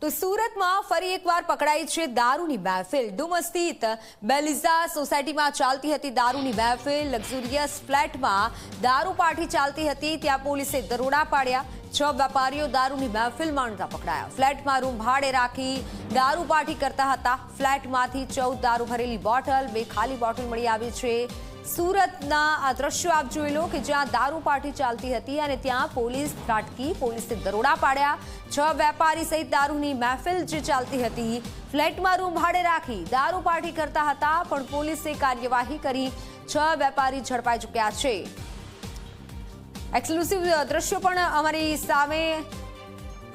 તો સુરતમાં ફરી એકવાર પકડાઈ છે દારૂની મહેફિલ। ડુમસ સ્થિત બેલિઝા સોસાયટીમાં ચાલતી હતી દારૂની મહેફિલ। લક્ઝુરિયસ ફ્લેટમાં દારૂ પાર્ટી ચાલતી હતી, ત્યાં પોલીસે દરોડા પાડ્યા। 6 વેપારીઓ દારૂની મહેફિલ માણતા પકડાયા। ફ્લેટમાં રૂમ ભાડે રાખી દારૂ પાર્ટી કરતા હતા। ફ્લેટમાંથી 14 દારૂ ભરેલી બોટલ, 2 ખાલી બોટલ મળી આવી છે। સુરતના આ દ્રશ્યો આપ જોઈ લો કે જ્યાં દારૂ પાર્ટી ચાલતી હતી અને ત્યાં પોલીસ ત્રાટકી, પોલીસે દરોડા પાડ્યા। 6 વેપારી સહિત દારૂની મહેફિલ જે ચાલતી હતી, ફ્લેટમાં રૂમ ભાડે રાખી દારૂ પાર્ટી કરતા હતા, પણ પોલીસે કાર્યવાહી કરી 6 વેપારી ઝડપાઈ ચૂક્યા છે। એક્સક્લુસિવ દ્રશ્યો પણ અમારી સામે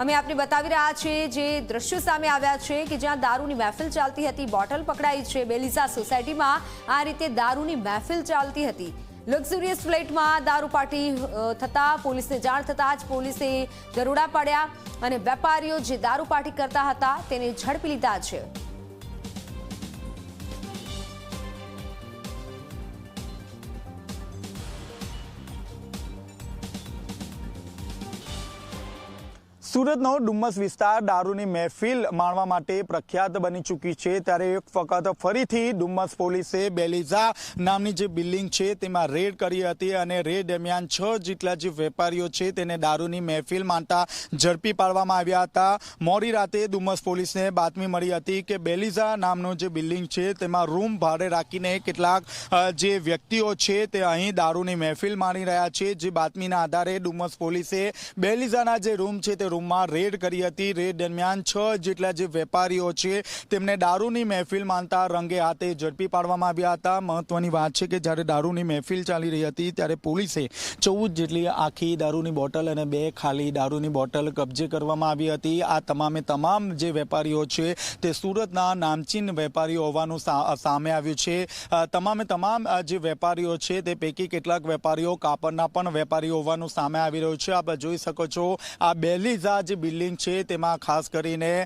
અમે આપને બતાવી રહ્યા છીએ। જે દ્રશ્યો સામે આવ્યા છે કે જ્યાં દારૂની મહેફિલ ચાલતી હતી, બોટલ પકડાઈ છે। બેલિઝા સોસાયટીમાં આ રીતે દારૂની મહેફિલ ચાલતી હતી। લક્ઝુરિયસ ફ્લેટમાં દારૂ પાર્ટી થતા પોલીસને જાણ થતાં જ પોલીસે દરોડા પાડ્યા અને વેપારીઓ જે દારૂ પાર્ટી કરતા હતા તેને ઝડપી લીધા છે। સુરતનો ડુમસ વિસ્તાર દારૂની મહેફિલ માણવા માટે પ્રખ્યાત બની ચૂકી છે, ત્યારે એક વખત ફરીથી ડુમસ પોલીસે બેલિઝા નામની જે બિલ્ડિંગ છે તેમાં રેડ કરી હતી અને રેડ દરમિયાન 6 જેટલા જે વેપારીઓ છે તેને દારૂની મહેફિલ માણતા ઝડપી પાડવામાં આવ્યા હતા। મોડી રાતે ડુમસ પોલીસને બાતમી મળી હતી કે બેલિઝા નામનું જે બિલ્ડિંગ છે તેમાં રૂમ ભાડે રાખીને કેટલાક જે વ્યક્તિઓ છે તે અહીં દારૂની મહેફિલ માણી રહ્યા છે। જે બાતમીના આધારે ડુમસ પોલીસે બેલિઝાના જે રૂમ છે તે રૂમમાં રેડ કરી હતી। રેડ દરમિયાન 6 જેટલા જે વેપારીઓ છે તેમને દારૂની મહેફિલ માનતા રંગે હાથે ઝડપી પાડવામાં આવ્યા હતા। મહત્વની વાત છે કે જ્યારે દારૂની મહેફિલ ચાલી રહી હતી ત્યારે પોલીસે 14 જેટલી આખી દારૂની બોટલ અને 2 ખાલી દારૂની બોટલ કબજે કરવામાં આવી હતી। આ તમામે તમામ જે વેપારીઓ છે તે સુરતના નામચીન વેપારીઓ હોવાનું સામે આવ્યું છે। તમામે તમામ જે વેપારીઓ છે તે પૈકી કેટલાક વેપારીઓ કાપડના પણ વેપારીઓ હોવાનું સામે આવી રહ્યું છે। આપ જોઈ શકો છો આ બેલિઝા જે બિલ્ડિંગ છે તેમાં ખાસ કરીને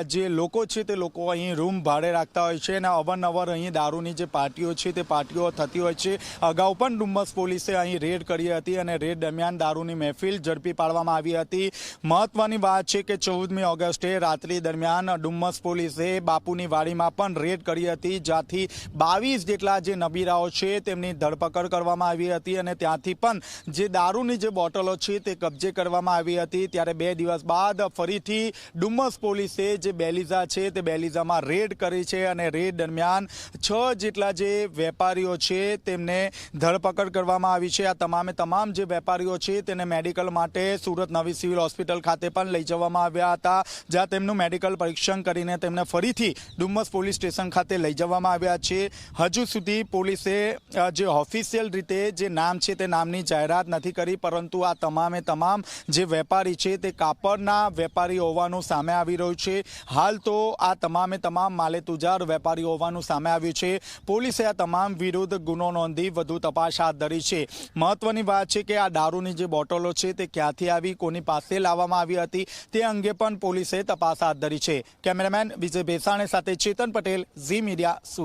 જે લોકો છે તે લોકો અહીં રૂમ ભાડે રાખતા હોય છે અને અવારનવાર અહીં દારૂની જે પાર્ટીઓ છે તે પાર્ટીઓ થતી હોય છે। અગાઉ પણ ડુમસ પોલીસે અહીં રેડ કરી હતી અને રેડ દરમિયાન દારૂની મહેફિલ ઝડપી પાડવામાં આવી હતી। મહત્વની વાત છે કે 14મી ઓગસ્ટે રાત્રિ દરમિયાન ડુમસ પોલીસે બાપુની વાડીમાં પણ રેડ કરી હતી, જ્યાંથી 22 જેટલા જે નબીરાઓ છે તેમની ધરપકડ કરવામાં આવી હતી અને ત્યાંથી પણ જે દારૂની જે બોટલો છે તે કબજે કરવામાં આવી હતી। ત્યારે 2 દિવસ બાદ ફરીથી ડુમસ પોલીસે જે બેલિઝા છે તે બેલિઝામાં રેડ કરી છે અને રેડ દરમિયાન 6 જેટલા જે વેપારીઓ છે તેમને ધરપકડ કરવામાં આવી છે। આ તમામે તમામ જે વેપારીઓ છે તેને મેડિકલ માટે સુરત નવી સિવિલ હોસ્પિટલ ખાતે પણ લઈ જવામાં આવ્યા હતા, જ્યાં તેમનું મેડિકલ પરીક્ષણ કરીને તેમને ફરીથી ડુમસ પોલીસ સ્ટેશન ખાતે લઈ જવામાં આવ્યા છે। હજુ સુધી પોલીસે જે ઓફિશિયલ રીતે જે નામ છે તે નામની જાહેરાત નથી કરી, પરંતુ આ તમામે તમામ જે વેપારી છે તે કાપડના વેપારી હોવાનું સામે આવી રહ્યું છે। હાલ તો આ તમામે તમામ માલેતુજાર વેપારી હોવાનું સામે આવ્યું છે। પોલીસે આ તમામ વિરુદ્ધ ગુનો નોંધી વધુ તપાસ હાથ ધરી છે। મહત્વની વાત છે કે આ દારૂની જે બોટલો છે તે ક્યાંથી આવી, કોની પાસે લાવવામાં આવી હતી તે અંગે પણ પોલીસે તપાસ હાથ ધરી છે। કેમેરામેન વિજય બેસાણે સાથે ચેતન પટેલ, ઝી મીડિયા, સુરત।